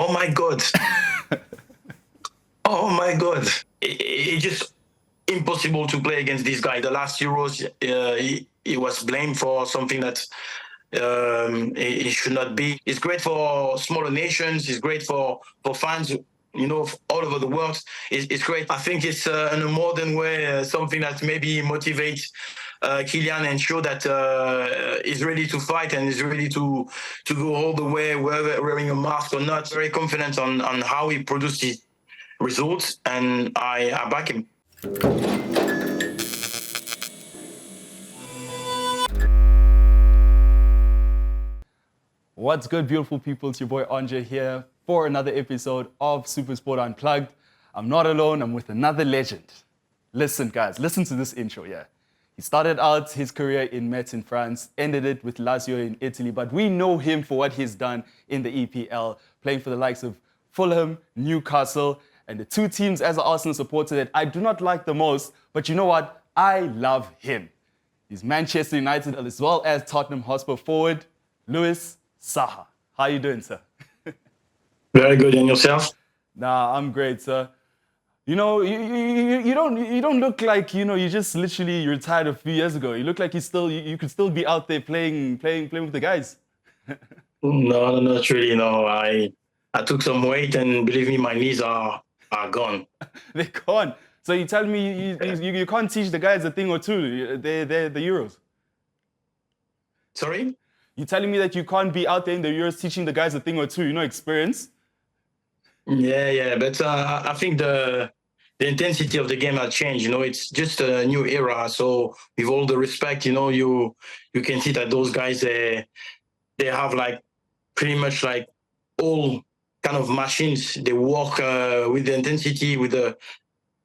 Oh my God. Oh my God. It's just impossible to play against this guy. The last Euros, he was blamed for something that it should not be. It's great for smaller nations. It's great for fans, all over the world. It's great. I think it's in a modern way something that maybe motivates Kylian and show that he's ready to fight and is ready to go all the way, whether wearing a mask or not. Very confident on how he produced his results, and I back him. What's good, beautiful people? It's your boy Anja here for another episode of Super Sport Unplugged. I'm not alone, I'm with another legend. Listen, guys, listen to this intro, yeah. He started out his career in Metz in France, ended it with Lazio in Italy, but we know him for what he's done in the EPL, playing for the likes of Fulham, Newcastle, and the two teams as an Arsenal supporter that I do not like the most, but you know what? I love him. He's Manchester United as well as Tottenham Hotspur forward, Louis Saha. How you doing, sir? Very good. And yourself? Nah, I'm great, sir. You know, you don't look like, you just literally retired a few years ago. You look like you could still be out there playing with the guys. No, not really. No, I took some weight, and believe me, my knees are gone. They're gone. So you tell me you can't teach the guys a thing or two. They're the Euros. Sorry? You telling me that you can't be out there in the Euros teaching the guys a thing or two, experience? Yeah. But I think the intensity of the game has changed. It's just a new era. So with all the respect, you can see that those guys they have like pretty much like all kind of machines. They work with the intensity, with the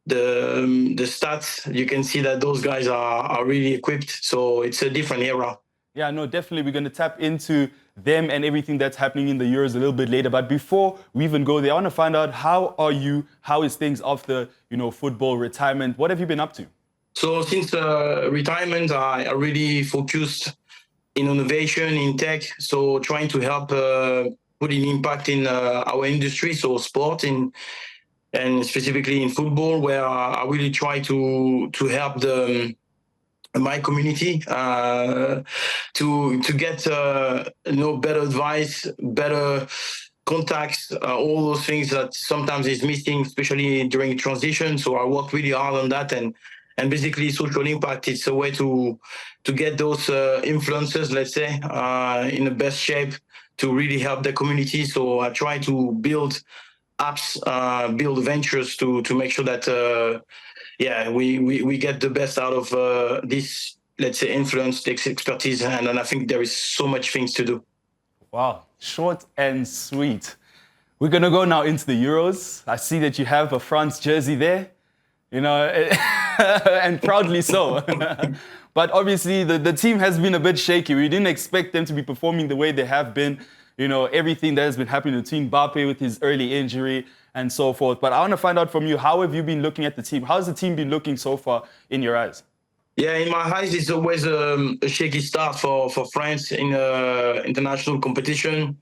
stats. You can see that those guys are really equipped. So it's a different era. Yeah, no, definitely. We're going to tap into them and everything that's happening in the Euros a little bit later. But before we even go there, I want to find out, how are you? How is things after, football retirement? What have you been up to? So since retirement, I really focused in innovation, in tech. So trying to help put an impact in our industry, so sport, and specifically in football, where I really try to help my community to get better advice, better contacts, all those things that sometimes is missing, especially during transition. So I work really hard on that, and basically social impact. It's a way to get those influencers, let's say, in the best shape to really help the community. So I try to build apps, build ventures to make sure that we get the best out of this, let's say, influence, this expertise, and I think there is so much things to do. Wow, short and sweet. We're going to go now into the Euros. I see that you have a France jersey there, and proudly so. But obviously the team has been a bit shaky. We didn't expect them to be performing the way they have been. Everything that has been happening to Team Mbappé with his early injury and so forth. But I want to find out from you, how have you been looking at the team? How's the team been looking so far in your eyes? Yeah, in my eyes, it's always a shaky start for France in international competition.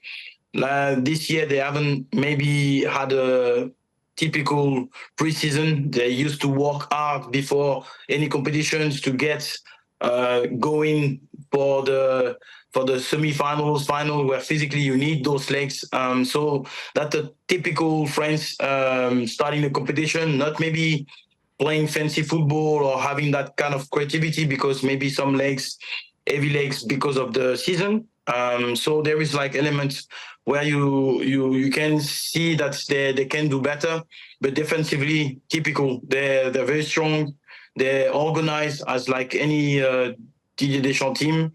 This year, they haven't maybe had a typical preseason. They used to work hard before any competitions to get going for the semi-finals, final, where physically you need those legs. So that's a typical France starting the competition, not maybe playing fancy football or having that kind of creativity, because maybe some legs, heavy legs, because of the season. So there is like elements where you can see that they can do better, but defensively, typical. They're very strong. They're organized as like any Didier Deschamps team.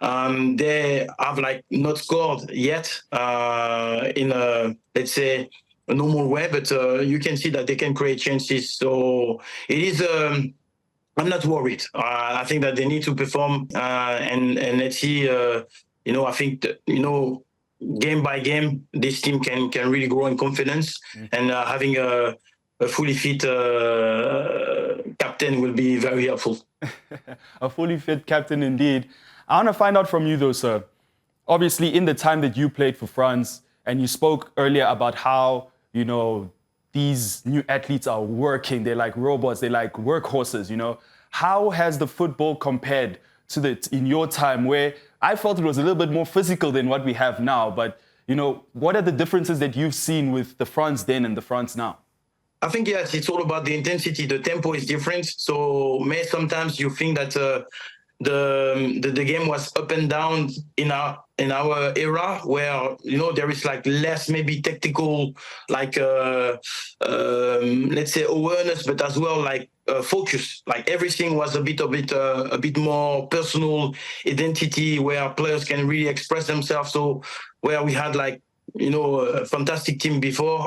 They have like not scored yet in a, let's say, a normal way, but you can see that they can create chances. So it is. I'm not worried. I think that they need to perform, and let's see. I think that, game by game, this team can really grow in confidence, and having a fully fit captain will be very helpful. A fully fit captain indeed. I want to find out from you though, sir. Obviously, in the time that you played for France And you spoke earlier about how, these new athletes are working. They're like robots. They're like workhorses. How has the football compared to in your time, where I felt it was a little bit more physical than what we have now? But, what are the differences that you've seen with the France then and the France now? I think, yes, it's all about the intensity. The tempo is different. So sometimes you think that the game was up and down in our era, where there is like less maybe technical, like let's say awareness, but as well like focus. Like everything was a bit more personal identity, where players can really express themselves. So where we had like a fantastic team before,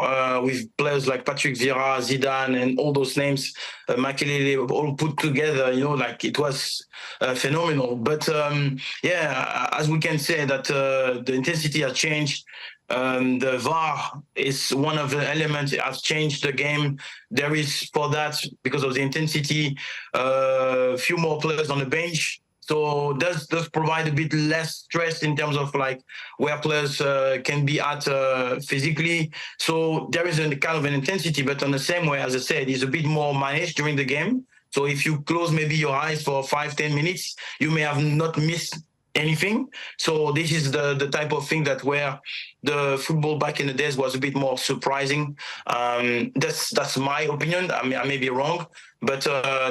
with players like Patrick Vieira, Zidane, and all those names, Makelele, all put together. Like it was phenomenal. But as we can say that the intensity has changed. The VAR is one of the elements. It has changed the game. There is, for that, because of the intensity, a few more players on the bench. So does provide a bit less stress in terms of like where players can be at physically. So there is a kind of an intensity, but on the same way, as I said, it's a bit more managed during the game. So if you close maybe your eyes for 5-10 minutes, you may have not missed anything. So this is the type of thing that where the football back in the days was a bit more surprising. That's my opinion. I may be wrong, but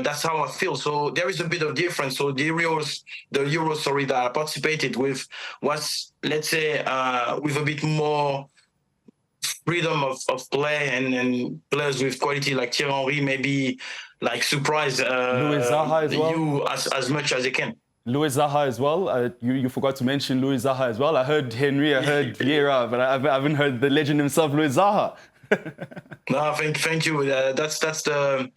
that's how I feel. So there is a bit of difference. So the Euros that I participated with was, let's say, with a bit more freedom of play, and players with quality like Thierry Henry maybe like surprise Louis Zaha as well, you as much as they can. Louis Zaha as well. You forgot to mention Louis Zaha as well. I heard Henry, I heard Vieira, but I haven't heard the legend himself, Louis Zaha. No, thank you. That's the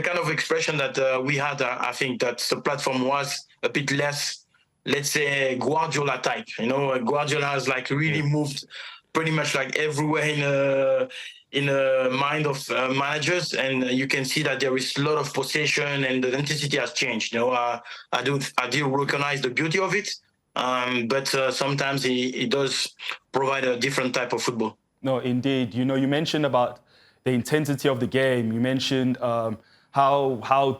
kind of expression that we had. I think that the platform was a bit less, let's say, Guardiola type. Guardiola has like really moved pretty much like everywhere in the mind of managers, and you can see that there is a lot of possession, and the intensity has changed. I do recognize the beauty of it, but sometimes it does provide a different type of football. No, indeed. You mentioned about the intensity of the game. You mentioned how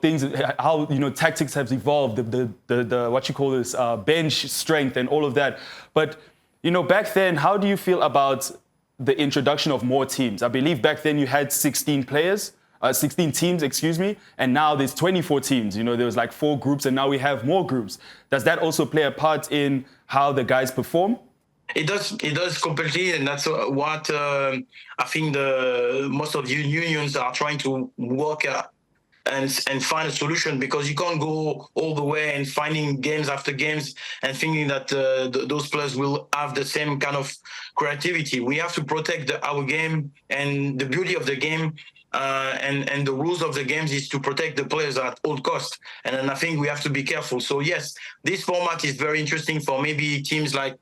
tactics have evolved, the what you call this bench strength and all of that. But back then, how do you feel about the introduction of more teams? I believe back then you had 16 teams, excuse me, and now there's 24 teams. There was like 4 groups, and now we have more groups. Does that also play a part in how the guys perform? It does completely, and that's what I think most of the unions are trying to work at. And find a solution, because you can't go all the way and finding games after games and thinking that those players will have the same kind of creativity. We have to protect our game, and the beauty of the game and the rules of the games is to protect the players at all costs. And then I think we have to be careful. So yes, this format is very interesting for maybe teams like,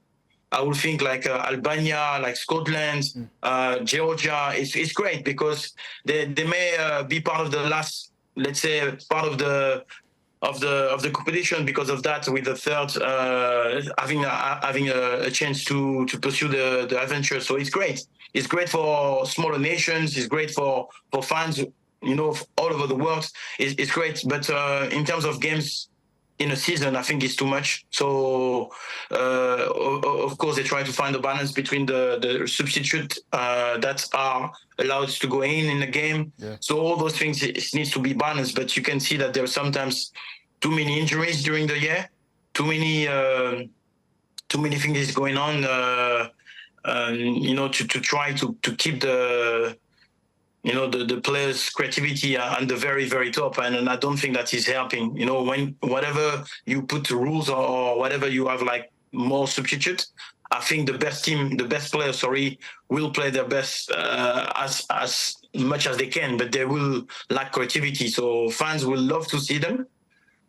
I would think like Albania, like Scotland, Georgia. It's great because they may be part of the last, let's say, part of the competition because of that, with the third having a chance to pursue the adventure. So it's great. It's great for smaller nations. It's great for fans, all over the world. It's great. But in terms of games in a season, I think it's too much. So of course they try to find a balance between the substitute that are allowed to go in the game. Yeah. So all those things, it needs to be balanced. But you can see that there are sometimes too many injuries during the year, too many things going on. To try to keep the players' creativity on the very, very top, and I don't think that is helping. When whatever you put rules or whatever you have like more substitute, I think the best players, will play their best as much as they can, but they will lack creativity. So fans will love to see them,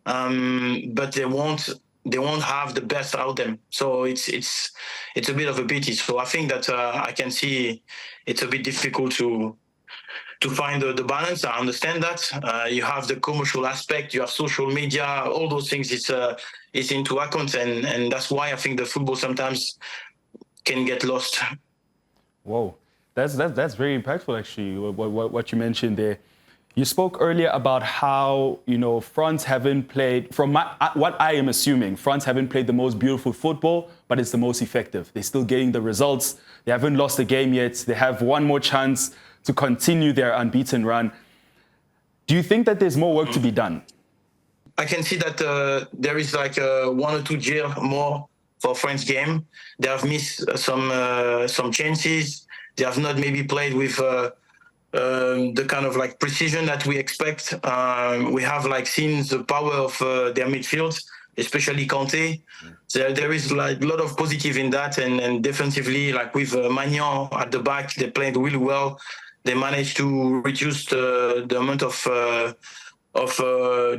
but they won't have the best out of them. So it's a bit of a pity. So I think that I can see it's a bit difficult to find the balance. I understand that. You have the commercial aspect, you have social media, all those things is into account, and that's why I think the football sometimes can get lost. Whoa, that's very impactful, actually. What you mentioned there. You spoke earlier about how France haven't played. What I am assuming, France haven't played the most beautiful football, but it's the most effective. They're still getting the results. They haven't lost a game yet. They have one more chance to continue their unbeaten run. Do you think that there's more work to be done? I can see that there is like one or two years more for French game. They have missed some chances. They have not maybe played with the kind of like precision that we expect. We have like seen the power of their midfield, especially Kanté. So there is like a lot of positive in that, and defensively, like with Magnan at the back, they played really well. They managed to reduce the amount of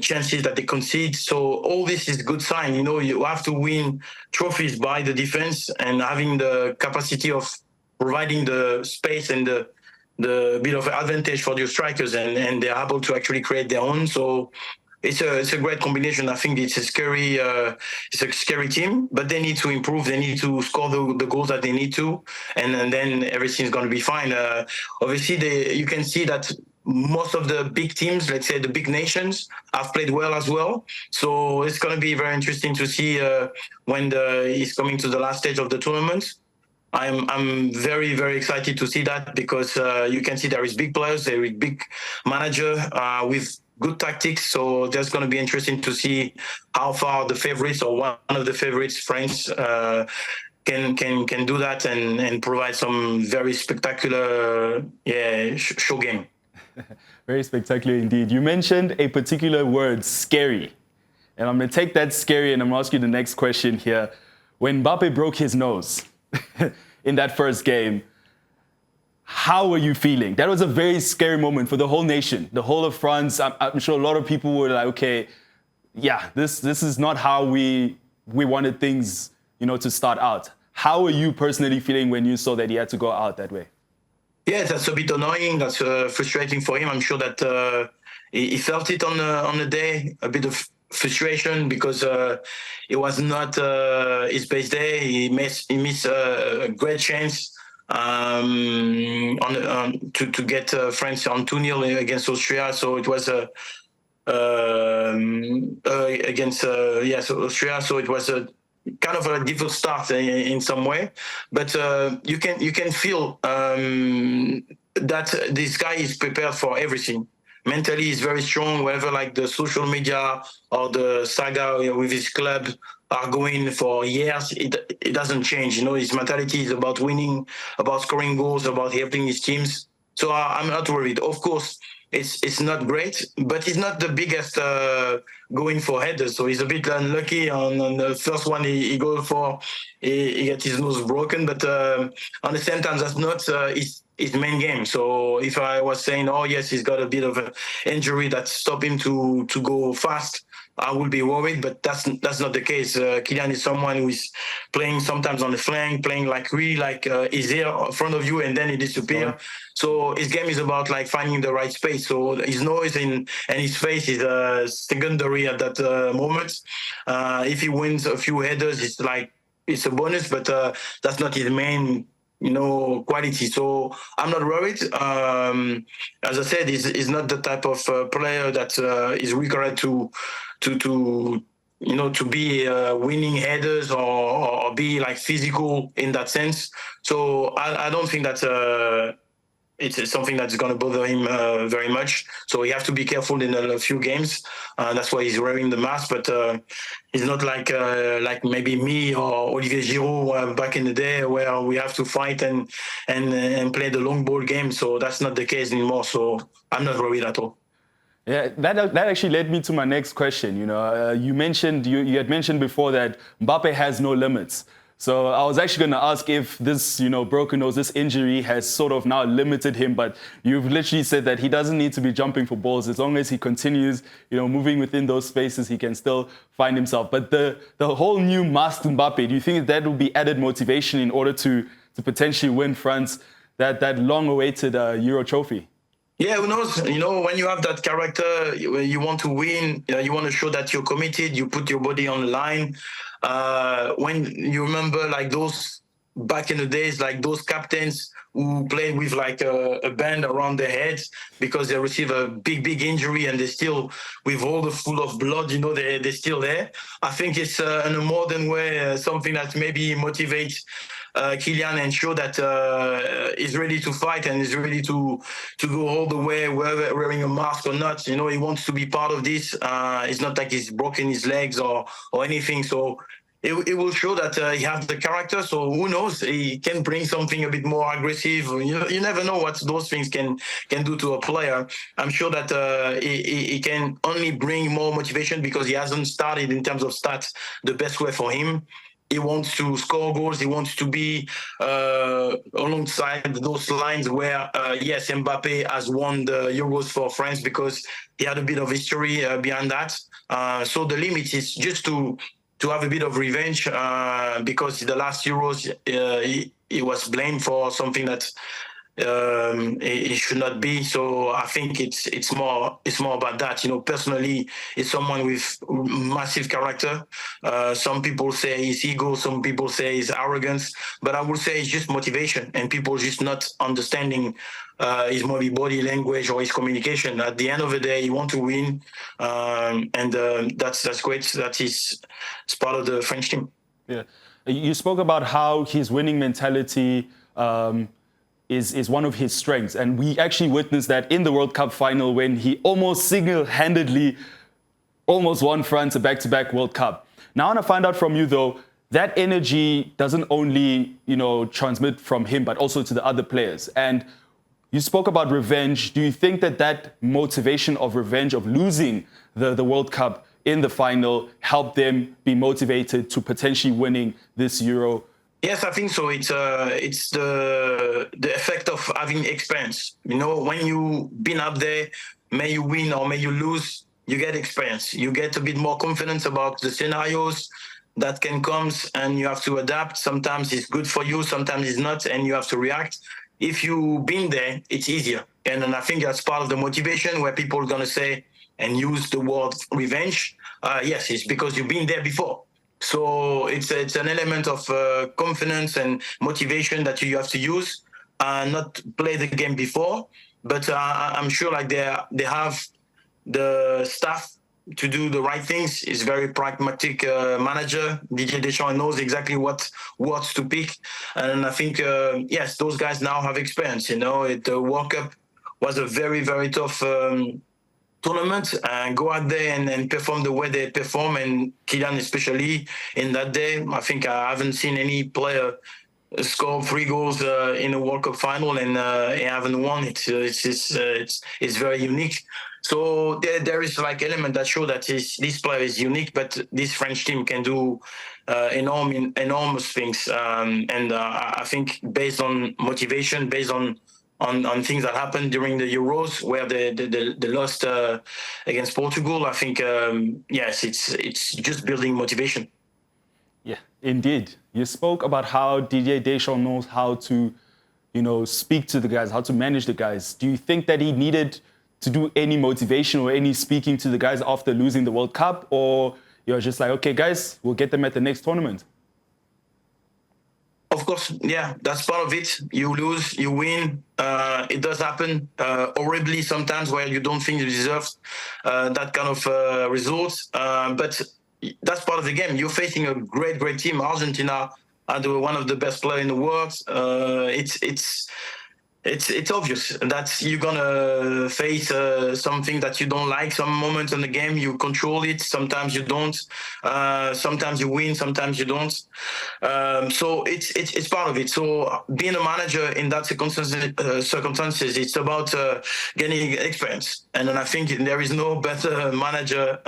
chances that they concede. So all this is good sign. You have to win trophies by the defense and having the capacity of providing the space and the bit of advantage for your strikers, and they're able to actually create their own. So it's a great combination. I think it's a scary team, but they need to improve. They need to score the goals that they need to, and then everything's going to be fine. Obviously, you can see that most of the big teams, let's say the big nations, have played well as well. So it's going to be very interesting to see when it's coming to the last stage of the tournament. I'm very, very excited to see that, because you can see there is big players, there is big manager with good tactics. So that's going to be interesting to see how far the favorites, or one of the favorites, France, can do that and provide some very spectacular show game. Very spectacular indeed. You mentioned a particular word, scary. And I'm going to take that scary and I'm going to ask you the next question here. When Mbappé broke his nose in that first game, how were you feeling? That was a very scary moment for the whole nation, the whole of France. I'm sure a lot of people were like, okay, yeah, this is not how we wanted things, to start out. How were you personally feeling when you saw that he had to go out that way? Yeah, that's a bit annoying. That's frustrating for him. I'm sure that he felt it on the day, a bit of frustration, because it was not his best day. He missed a great chance to get France on 2-0 against Austria. So it was against Austria. So it was a kind of a difficult start in some way, but you can feel that this guy is prepared for everything. Mentally, he's very strong. Wherever like the social media or the saga with his club are going for years, it doesn't change. His mentality is about winning, about scoring goals, about helping his teams. So I'm not worried. Of course, it's not great, but he's not the biggest going for headers. So he's a bit unlucky on the first one he goes for. He got his nose broken, but on the same time, that's not his main game. So if I was saying, oh yes, he's got a bit of an injury that stopped him to go fast, I would be worried, but that's not the case. Kylian is someone who is playing sometimes on the flank, playing like really like he's here in front of you and then he disappears. So his game is about like finding the right space. So his nose and his face is secondary at that moment. If he wins a few headers, it's a bonus, but that's not his main quality. So I'm not worried. As I said, he's not the type of player that is required to be winning headers or be like physical in that sense. So I don't think that it's something that's going to bother him very much. So he has to be careful in a few games. That's why he's wearing the mask. But he's not like maybe me or Olivier Giroud back in the day, where we have to fight and play the long ball game. So that's not the case anymore. So I'm not worried at all. Yeah, that actually led me to my next question. You had mentioned before that Mbappé has no limits. So I was actually going to ask if this, broken nose, this injury has sort of now limited him, but you've literally said that he doesn't need to be jumping for balls. As long as he continues, moving within those spaces, he can still find himself. But the whole new masked Mbappé, do you think that will be added motivation in order to potentially win France that long-awaited Euro trophy? Yeah, who knows? When you have that character, you want to win, you want to show that you're committed, you put your body on the line. When you remember like those back in the days, like those captains who played with like a band around their heads because they receive a big injury and they still, with all the full of blood, they're still there. I think it's in a modern way something that maybe motivates Kylian and show that he's ready to fight and is ready to go all the way, whether wearing a mask or not. He wants to be part of this. It's not like he's broken his legs or anything. So it will show that he has the character. So who knows? He can bring something a bit more aggressive. You never know what those things can do to a player. I'm sure that he can only bring more motivation because he hasn't started in terms of stats the best way for him. He wants to score goals. He wants to be alongside those lines where, yes, Mbappé has won the Euros for France because he had a bit of history behind that. So the limit is just to have a bit of revenge because the last Euros he was blamed for something that it should not be. So I think it's more about that. Personally, it's someone with massive character. Some people say his ego, some people say his arrogance, but I would say it's just motivation and people just not understanding his maybe body language or his communication. At the end of the day, he wants to win, and that's great. That is part of the French team. Yeah, you spoke about how his winning mentality is one of his strengths. And we actually witnessed that in the World Cup final when he almost single-handedly almost won France a back-to-back World Cup. Now I want to find out from you, though, that energy doesn't only, transmit from him, but also to the other players. And you spoke about revenge. Do you think that motivation of revenge, of losing the World Cup in the final, helped them be motivated to potentially winning this Euro? Yes, I think so. It's the effect of having experience. When you've been up there, may you win or may you lose, you get experience. You get a bit more confidence about the scenarios that can come, and you have to adapt. Sometimes it's good for you, sometimes it's not, and you have to react. If you've been there, it's easier. And then I think that's part of the motivation where people are going to say and use the word revenge. Yes, it's because you've been there before. So it's an element of confidence and motivation that you have to use, not play the game before. But I'm sure like they have the staff to do the right things. He's very pragmatic manager. Didier Deschamps knows exactly what words to pick. And I think, yes, those guys now have experience. The World Cup was a very, very tough tournament, and go out there and perform the way they perform, and Kylian especially in that day. I think I haven't seen any player score 3 goals in a World Cup final and he haven't won it. It's very unique. So there is like element that show that this player is unique, but this French team can do enormous things. And I think based on motivation, based on things that happened during the Euros where they lost against Portugal, I think, yes, it's just building motivation. Yeah, indeed. You spoke about how Didier Deschamps knows how to, speak to the guys, how to manage the guys. Do you think that he needed to do any motivation or any speaking to the guys after losing the World Cup? Or you're just like, okay, guys, we'll get them at the next tournament? Of course, yeah, that's part of it. You lose, you win. It does happen horribly sometimes where you don't think you deserve that kind of results. But that's part of the game. You're facing a great team. Argentina are one of the best players in the world. It's obvious that you're gonna face something that you don't like. Some moments in the game you control it, sometimes you don't. Sometimes you win, sometimes you don't. So it's part of it. So being a manager in that circumstances, it's about getting experience. And then I think there is no better manager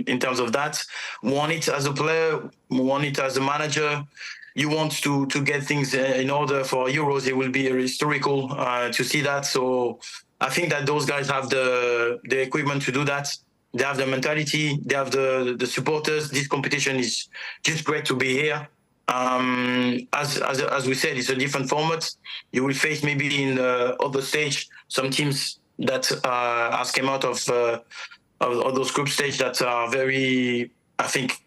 in terms of that. Want it as a player, want it as a manager. You want to get things in order for Euros. It will be historical to see that. So I think that those guys have the equipment to do that. They have the mentality. They have the supporters. This competition is just great to be here. As we said, it's a different format. You will face maybe in the other stage some teams that has came out of those group stage that are very, I think,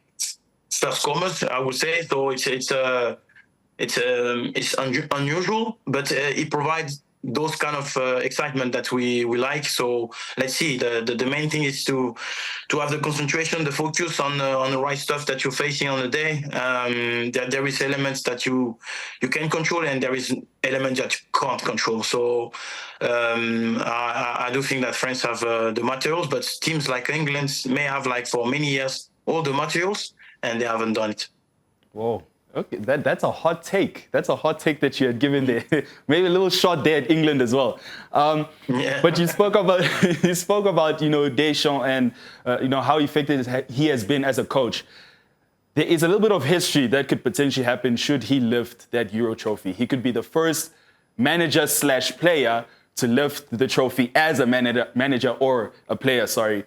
first comers, I would say. So it's it's unusual, but it provides those kind of excitement that we like. So let's see. The main thing is to have the concentration, the focus on the right stuff that you're facing on the day. There is elements that you can control, and there is elements that you can't control. So I do think that France have the materials, but teams like England may have, like, for many years, all the materials, and they haven't done it. Whoa. Okay, that's a hot take. That's a hot take that you had given there. Maybe a little shot there at England as well. Yeah. But you spoke about Deschamps and how effective he has been as a coach. There is a little bit of history that could potentially happen should he lift that Euro trophy. He could be the first manager/player to lift the trophy as a manager or a player. Sorry.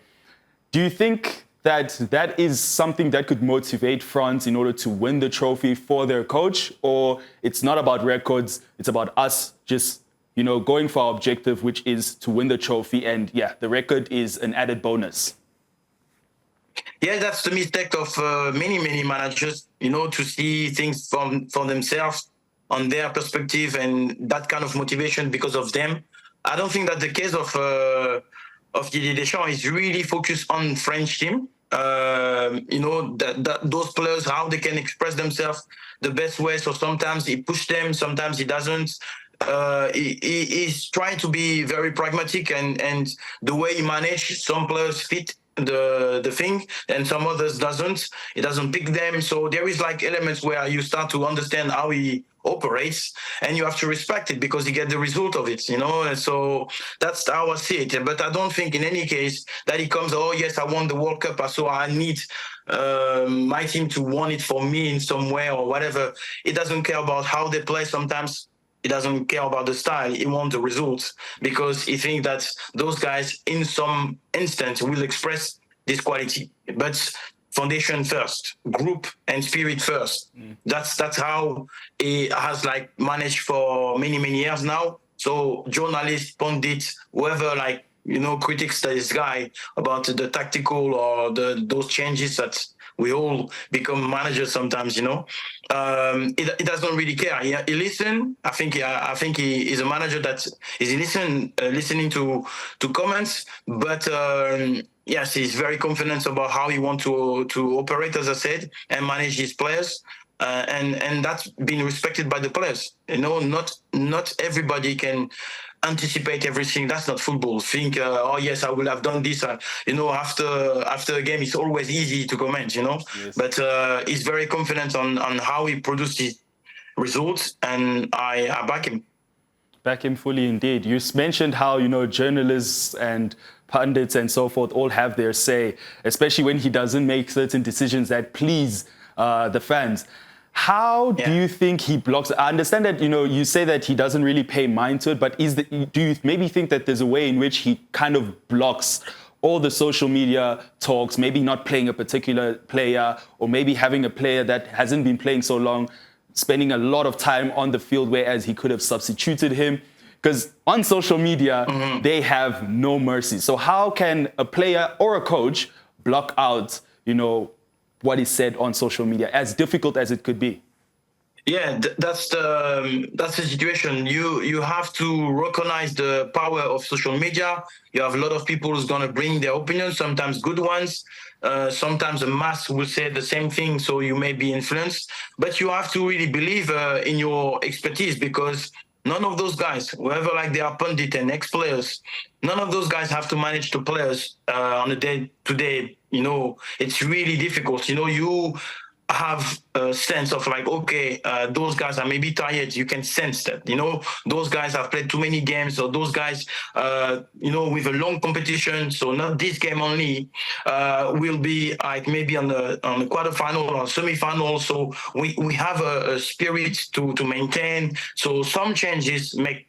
Do you think that is something that could motivate France in order to win the trophy for their coach? Or it's not about records, it's about us just, going for our objective, which is to win the trophy, and the record is an added bonus? Yeah, that's the mistake of many managers, to see things from themselves, on their perspective, and that kind of motivation because of them. I don't think that the case of Didier Deschamps is really focused on French team. Those players, how they can express themselves the best way. So sometimes he pushes them, sometimes he doesn't. He's trying to be very pragmatic, and the way he manages, some players fit the thing and some others doesn't. He doesn't pick them. So there is like elements where you start to understand how he operates, and you have to respect it because you get the result of it, and so that's how I see it. But I don't think in any case that he comes, oh yes, I won the World Cup, so I need my team to win it for me in some way or whatever. He doesn't care about how they play. Sometimes he doesn't care about the style. He wants the results because he thinks that those guys in some instance will express this quality. But foundation first, group and spirit first. That's how he has managed for many years now. So journalists, pundits, whoever critics this guy about the tactical or those changes that we all become managers sometimes, he doesn't really care. He listen. I think he is a manager that is listening to comments, but yes, he's very confident about how he wants to operate, as I said, and manage his players. And that's been respected by the players. Not everybody can anticipate everything. That's not football. Think, oh yes, I will have done this. After a game, it's always easy to comment. Yes. But he's very confident on how he produces results, and I back him. Back him fully, indeed. You mentioned how journalists and pundits and so forth all have their say, especially when he doesn't make certain decisions that please the fans. How do you think he blocks? I understand that you say that he doesn't really pay mind to it, but do you maybe think that there's a way in which he kind of blocks all the social media talks, maybe not playing a particular player, or maybe having a player that hasn't been playing so long, spending a lot of time on the field, whereas he could have substituted him? Because on social media, they have no mercy. So how can a player or a coach block out, what is said on social media, as difficult as it could be? Yeah, that's the situation. You have to recognize the power of social media. You have a lot of people who's gonna bring their opinions, sometimes good ones. Sometimes a mass will say the same thing, so you may be influenced. But you have to really believe in your expertise, because none of those guys, whoever they are pundit and ex-players, none of those guys have to manage the players on a day-to-day. It's really difficult. You have a sense of okay, those guys are maybe tired. You can sense that. Those guys have played too many games, or those guys, with a long competition. So not this game only, will be maybe on the quarterfinal or semi-final. So we have a spirit to maintain. So some changes may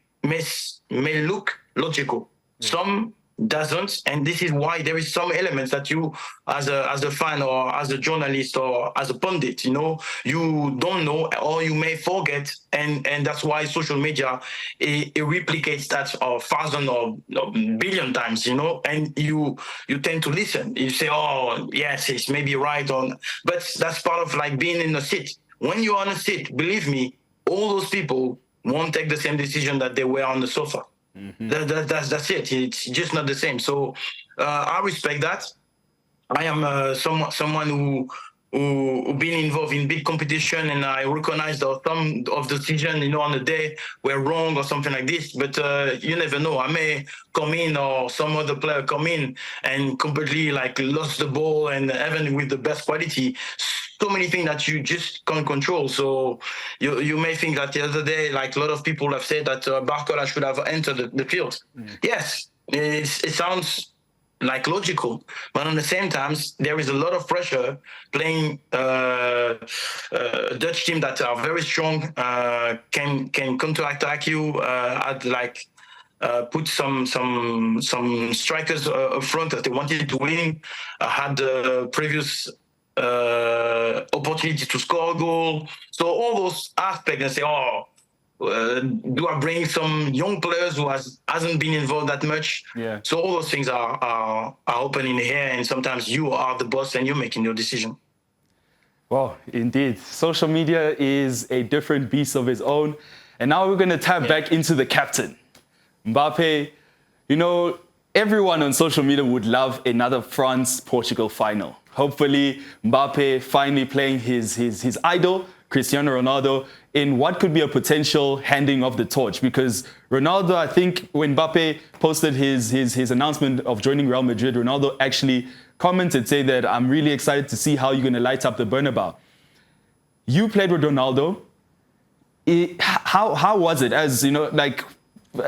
look logical. Some doesn't, and this is why there is some elements that you, as a fan or as a journalist or as a pundit, you don't know, or you may forget, and that's why social media it replicates that 1,000 or billion times, and you tend to listen. You say, oh yes, it's maybe right on, but that's part of being in a seat. When you're on a seat, believe me, all those people won't take the same decision that they were on the sofa. That's it. It's just not the same. So I respect that. I am someone who been involved in big competition, and I recognize that some of the decisions, on the day were wrong or something like this. But you never know. I may come in, or some other player come in and completely like lost the ball, and even with the best quality, so many things that you just can't control. So you may think that the other day, like a lot of people have said that Barcola should have entered the field. Yes, it sounds like logical, but on the same time, there is a lot of pressure playing Dutch team that are very strong, can counterattack you, put some strikers up front that they wanted to win, had the previous opportunity to score a goal. So all those aspects, and say, do I bring some young players who hasn't been involved that much? Yeah. So all those things are open in the air, and sometimes you are the boss and you're making your decision. Well, indeed. Social media is a different beast of its own. And now we're going to tap back into the captain. Mbappé, everyone on social media would love another France-Portugal final. Hopefully, Mbappé finally playing his idol, Cristiano Ronaldo, in what could be a potential handing of the torch. Because Ronaldo, I think when Mbappé posted his announcement of joining Real Madrid, Ronaldo actually commented, saying that I'm really excited to see how you're going to light up the Bernabeu. You played with Ronaldo. How was it?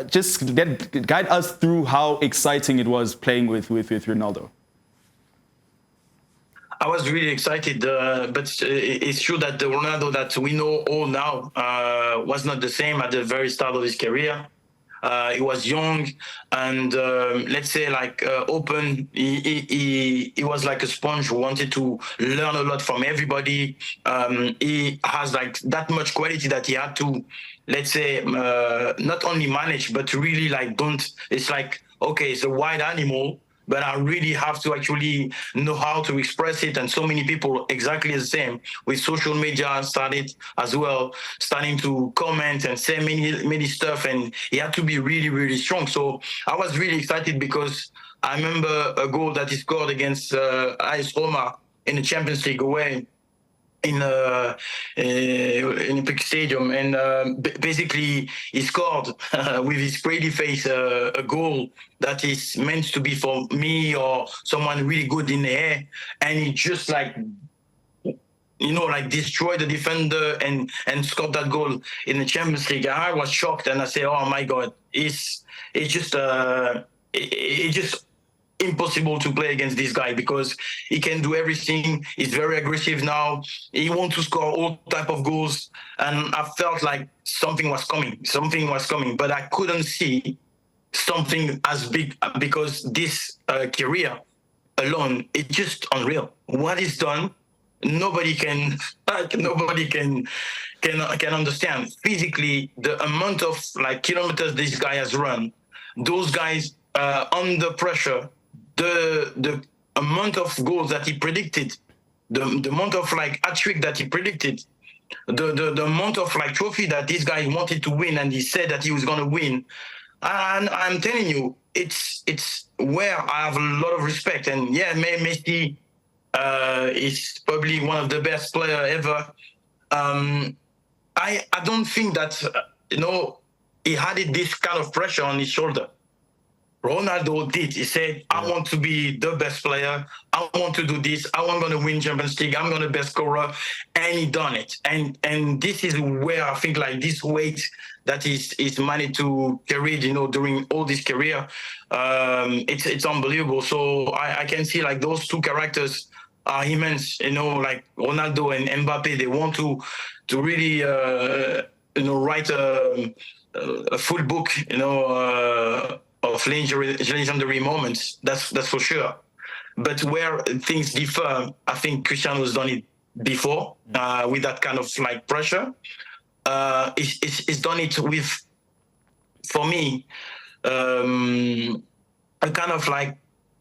Just guide us through how exciting it was playing with Ronaldo. I was really excited, but it's true that the Ronaldo that we know all now was not the same at the very start of his career. He was young and let's say open. He was like a sponge who wanted to learn a lot from everybody. He has like that much quality that he had to, let's say, not only manage but really it's like, okay, it's a wild animal, but I really have to actually know how to express it. And so many people exactly the same with social media starting to comment and say many stuff. And he had to be really, really strong. So I was really excited because I remember a goal that he scored against AS Roma in the Champions League away in Olympic Stadium, and basically he scored with his pretty face a goal that is meant to be for me or someone really good in the air, and he just destroyed the defender and scored that goal in the Champions League. I was shocked, and I said, "Oh my God, it's just impossible to play against this guy because he can do everything. He's very aggressive now. He wants to score all type of goals, and I felt like something was coming, but I couldn't see something as big because this career alone, it's just unreal. What is done, nobody can understand physically the amount of kilometers this guy has run. Those guys under pressure, the amount of goals that he predicted, the amount of hat-trick that he predicted, the amount of trophy that this guy wanted to win, and he said that he was going to win. And I'm telling you, it's where I have a lot of respect. And yeah, Messi is probably one of the best player ever. I don't think that he had this kind of pressure on his shoulder. Ronaldo did. He said, I want to be the best player. I want to do this. I'm going to win Champions League. I'm going to be best scorer. And he done it. And this is where I think this weight that is managed to carry, during all this career, it's unbelievable. So I can see those two characters are immense, Ronaldo and Mbappé. They want to really, write a full book, of legendary moments, that's for sure. But where things differ, I think Cristiano's done it before with that kind of pressure. He's done it with, for me, a kind of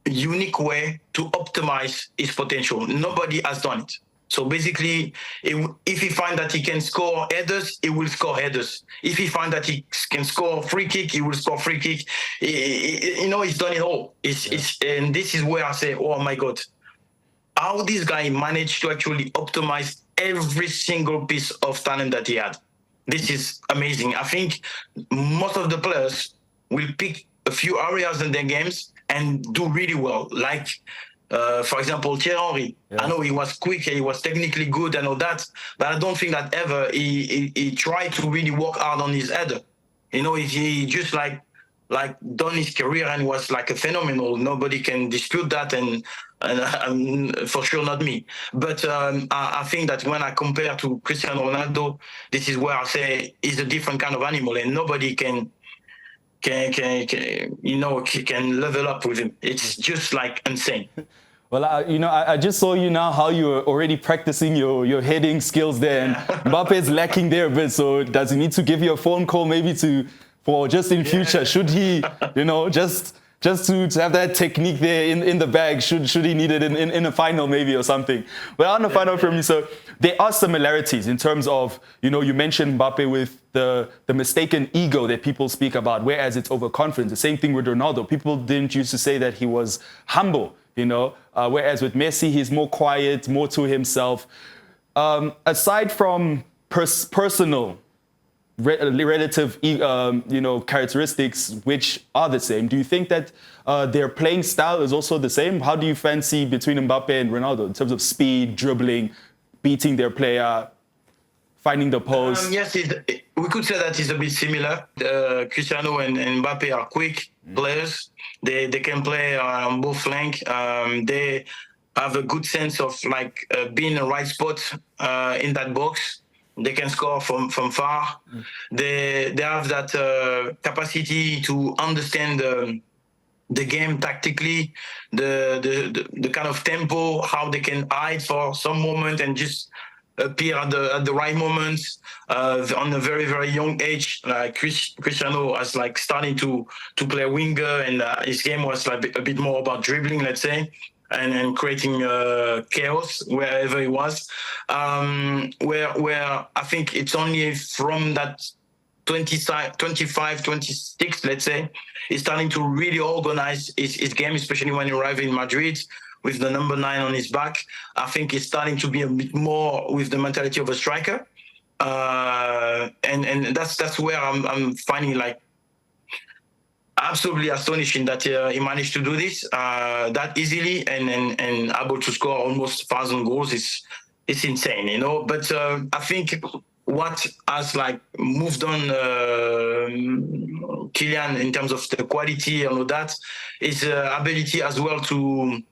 unique way to optimize his potential. Nobody has done it. So basically, if he finds that he can score headers, he will score headers. If he finds that he can score free kick, he will score free kick. He's done it all. And this is where I say, oh my God, how this guy managed to actually optimize every single piece of talent that he had. This is amazing. I think most of the players will pick a few areas in their games and do really well. Like, for example, Thierry Henry. Yeah. I know he was quick, he was technically good and all that, but I don't think that ever he tried to really work hard on his header. He just like done his career and was like a phenomenal. Nobody can dispute that, and for sure not me. But I think that when I compare to Cristiano Ronaldo, this is where I say he's a different kind of animal, and nobody can level up with him. It's just like insane. Well, I just saw you now how you're already practicing your heading skills there, and Mbappé is lacking there a bit. So does he need to give you a phone call maybe for just in future? Should he, just to have that technique there in the bag, should he need it in a final maybe or something? Well, on the final from you, so there are similarities in terms of, you mentioned Mbappé with the mistaken ego that people speak about, whereas it's overconfidence. The same thing with Ronaldo. People didn't used to say that he was humble, whereas with Messi, he's more quiet, more to himself. Aside from personal relative, characteristics which are the same, do you think that their playing style is also the same? How do you fancy between Mbappé and Ronaldo in terms of speed, dribbling, beating their player, finding the post? Yes, we could say that it's a bit similar. Cristiano and Mbappé are quick players. They can play on both flanks. They have a good sense of being in the right spot in that box. They can score from far. They have that capacity to understand the game tactically, the kind of tempo, how they can hide for some moment and just appear at the right moments. On a very, very young age, Cristiano was starting to play winger, and his game was a bit more about dribbling, let's say, and creating chaos wherever he was. Where I think it's only from that 25, 26, let's say, he's starting to really organize his game, especially when he arrived in Madrid with the number 9 on his back. I think he's starting to be a bit more with the mentality of a striker. And that's where I'm finding absolutely astonishing that he managed to do this that easily and able to score almost 1,000 goals. It's insane, But I think what has moved on Kylian in terms of the quality and all that is ability as well to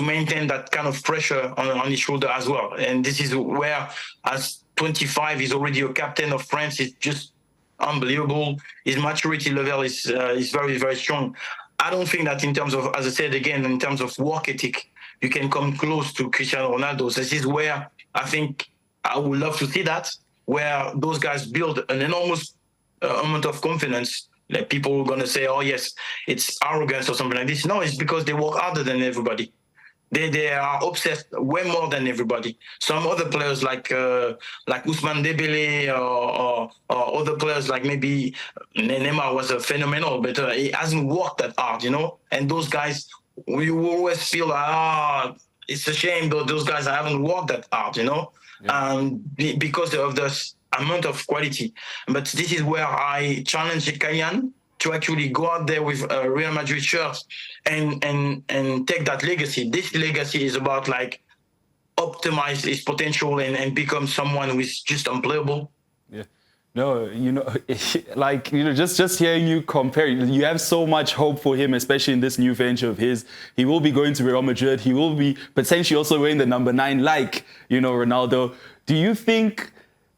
maintain that kind of pressure on his shoulder as well. And this is where, as 25, he's already a captain of France. It's just unbelievable. His maturity level is very, very strong. I don't think that in terms of, as I said again, in terms of work ethic, you can come close to Cristiano Ronaldo. This is where I think I would love to see that, where those guys build an enormous amount of confidence. Like people are going to say, oh yes, it's arrogance or something like this. No, it's because they work harder than everybody. They are obsessed way more than everybody. Some other players like Ousmane Dembélé or other players like maybe Neymar was a phenomenal, but he hasn't worked that hard, And those guys, we always feel it's a shame that those guys haven't worked that hard, because of this amount of quality. But this is where I challenge Kylian to actually go out there with a Real Madrid shirt and take that legacy. This legacy is about optimize his potential and become someone who is just unplayable. Yeah. No, just hearing you compare, you have so much hope for him, especially in this new venture of his. He will be going to Real Madrid. He will be potentially also wearing the number 9, Ronaldo. Do you think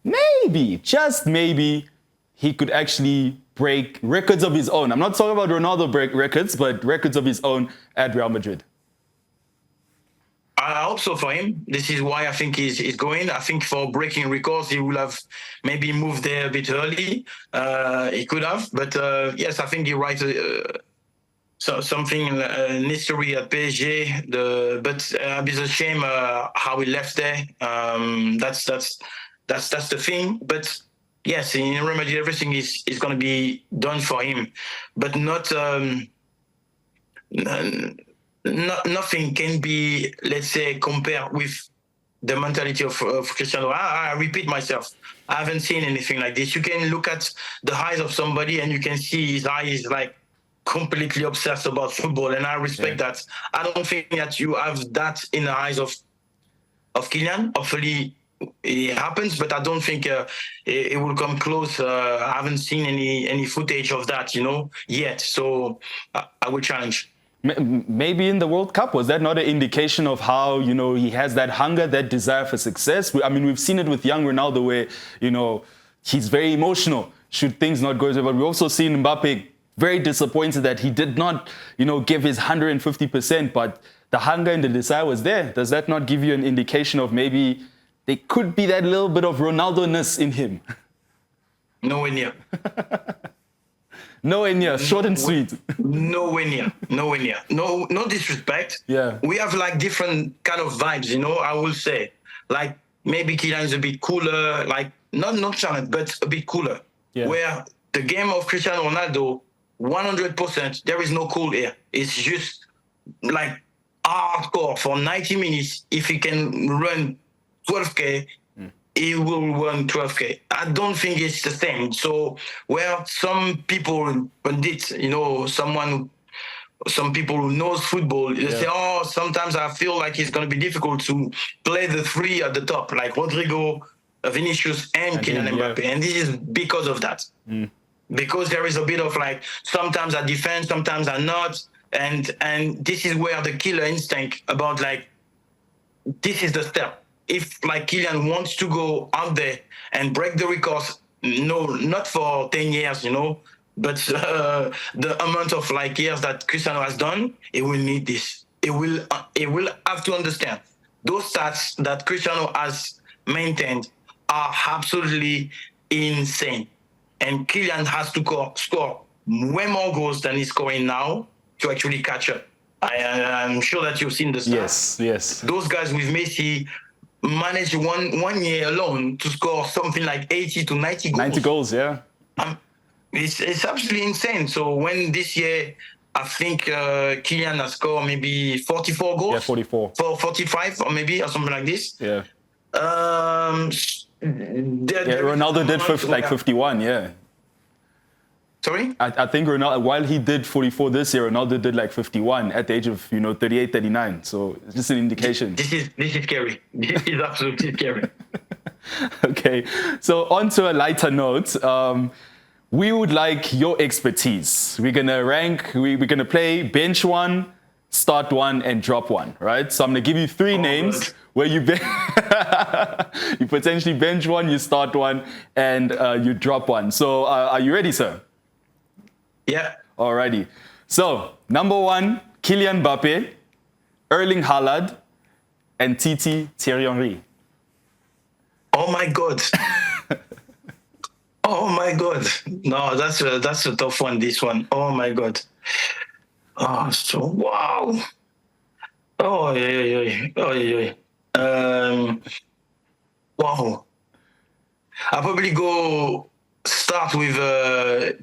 maybe, just maybe, he could actually break records of his own? I'm not talking about Ronaldo break records, but records of his own at Real Madrid. I hope so for him. This is why I think he's going. I think for breaking records, he will have maybe moved there a bit early. He could have, but yes, I think you're right. something history at PSG. But it's a shame how he left there. That's the thing. But yes, in Real Madrid, everything is going to be done for him, but not. Nothing can be, let's say, compared with the mentality of Cristiano. I repeat myself. I haven't seen anything like this. You can look at the eyes of somebody and you can see his eyes like completely obsessed about football, and I respect that. I don't think that you have that in the eyes of Kylian. Hopefully it happens, but I don't think it will come close. I haven't seen any footage of that, yet. So I will challenge. Maybe in the World Cup, was that not an indication of how, he has that hunger, that desire for success? I mean, we've seen it with young Ronaldo where, he's very emotional should things not go his way. But we've also seen Mbappé very disappointed that he did not, give his 150%, but the hunger and the desire was there. Does that not give you an indication of maybe there could be that little bit of Ronaldo-ness in him? Nowhere near. Nowhere near, short and sweet. Nowhere near. No disrespect. Yeah. We have like different kind of vibes, I will say. Like maybe Kylian is a bit cooler, like not nonchalant, but a bit cooler. Yeah. Where the game of Cristiano Ronaldo, 100%, there is no cool here. It's just like hardcore for 90 minutes. If he can run 12K, he will run 12K. I don't think it's the same. So where some people pundits, some people who knows football, they say, sometimes I feel like it's going to be difficult to play the three at the top, like Rodrigo, Vinicius, and Kylian Mbappé. And this is because of that. Because there is a bit of like, sometimes I defend, sometimes I not. And this is where the killer instinct about like, this is the step. If like Kylian wants to go out there and break the records, no, not for 10 years, but the amount of like years that Cristiano has done, it will need this. It will have to understand those stats that Cristiano has maintained are absolutely insane, and Kylian has to score way more goals than he's scoring now to actually catch up. I'm sure that you've seen the stats. Yes. Those guys with Messi managed one year alone to score something like 80 to 90 goals. 90 goals, yeah. It's absolutely insane. So when this year, I think Kylian has scored maybe 44 goals. Yeah, 44. 45 or something like this. Yeah. There Ronaldo did 51, yeah. Sorry? I think Ronaldo, while he did 44 this year, Ronaldo did like 51 at the age of, 38, 39. So it's just an indication. This is scary. This is absolutely scary. Okay. So on to a lighter note, we would like your expertise. We're going to rank, we're going to play bench one, start one, and drop one, right? So I'm going to give you three names good. where you you potentially bench one, you start one, and you drop one. So are you ready, sir? Yeah. Alrighty. So, number one, Kylian Mbappé, Erling Haaland, and Thierry Henry. Oh my God. Oh my God. No, that's a tough one, this one. Oh my God. Oh, so wow. Oh, yeah. Wow. I'll probably go start with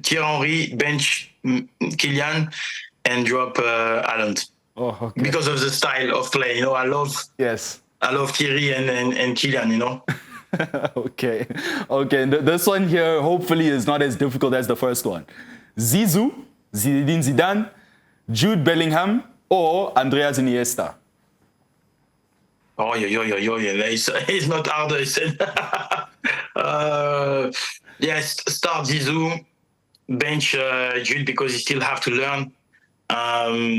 Thierry Henry, bench Kylian, and drop Haaland. Oh, okay. Because of the style of play, I love Thierry and Kylian, Okay. This one here hopefully is not as difficult as the first one. Zizou, Zinedine Zidane, Jude Bellingham, or Andreas Iniesta. Oh, it's not harder. Yes, start Zizou, bench Jude because you still have to learn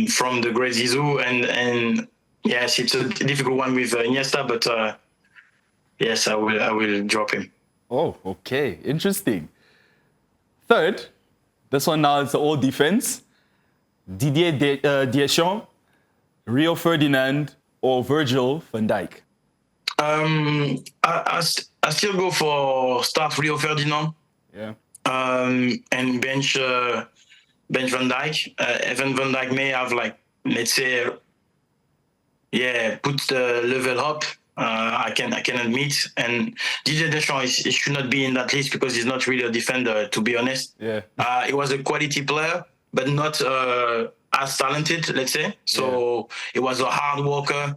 from the great Zizou, and yes, it's a difficult one with Iniesta, but yes, I will drop him. Oh, okay, interesting. Third, this one now is all defense. Didier Deschamps, Rio Ferdinand, or Virgil van Dijk. I still go for start Rio Ferdinand. Yeah. And bench bench Van Dijk. Even Van Dijk may have, like, let's say, put the level up. I can admit, and Didier Deschamps he should not be in that list because he's not really a defender, to be honest. Yeah. He was a quality player, but not as talented, let's say. So he was a hard worker.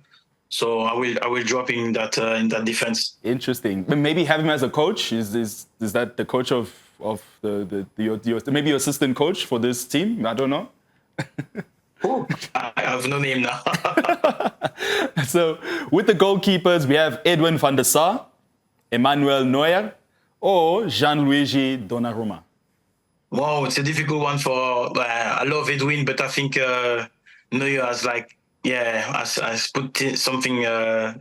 So I will drop him in that defense. Interesting. But maybe have him as a coach. Is that the coach of your maybe your assistant coach for this team? I don't know. Ooh, I have no name now. So with the goalkeepers, we have Edwin van der Sar, Emmanuel Neuer, or Gianluigi Donnarumma. Wow, it's a difficult one for. I love Edwin, but I think Neuer has put something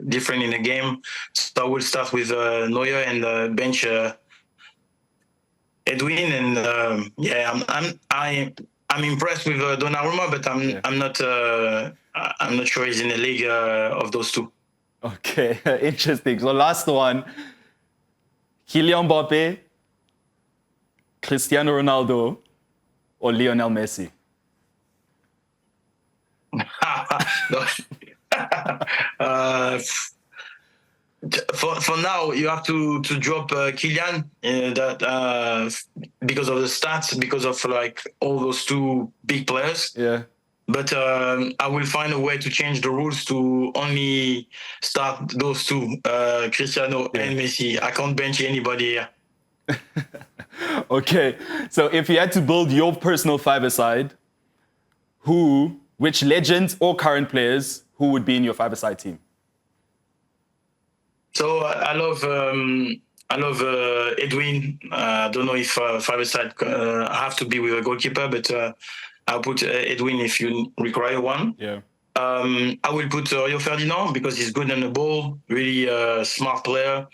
different in the game. So I will start with Neuer and bench Edwin. And I'm impressed with Donnarumma, but I'm not sure he's in the league of those two. Okay, interesting. So last one, Kylian Mbappé, Cristiano Ronaldo, or Lionel Messi? For now, you have to drop Kylian because of the stats, because of like all those two big players. Yeah. But I will find a way to change the rules to only start those two, Cristiano and Messi. I can't bench anybody here. Okay, so if you had to build your personal five-a-side, which legends or current players, who would be in your five-a-side team? So I love Edwin. I don't know if five-a-side have to be with a goalkeeper, but I'll put Edwin if you require one. Yeah. I will put Rio Ferdinand because he's good on the ball, really smart player.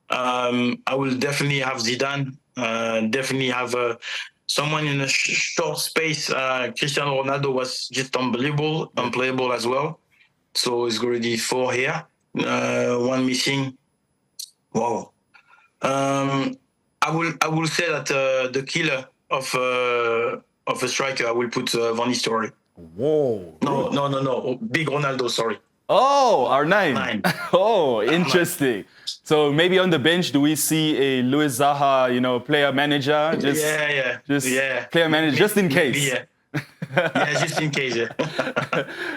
I will definitely have Zidane. Definitely have someone in a short space. Cristiano Ronaldo was just unplayable as well. So it's already 4 here. One missing. Wow. I will say that the killer of a striker, I will put Van Nistelrooy. Whoa. No. Big Ronaldo, sorry. Oh, R9. 9. Oh, interesting. So maybe on the bench, do we see a Luis Saha, player manager? Player manager, just in case. Just in case. Yeah.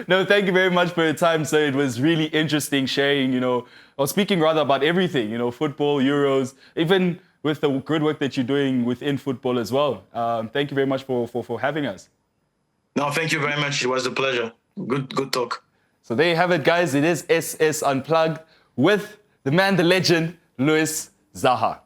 No, thank you very much for your time, sir. It was really interesting sharing, or speaking rather about everything, football, Euros, even with the good work that you're doing within football as well. Thank you very much for having us. No, thank you very much. It was a pleasure. Good talk. So there you have it, guys. It is SS Unplugged with the man, the legend, Luis Saha.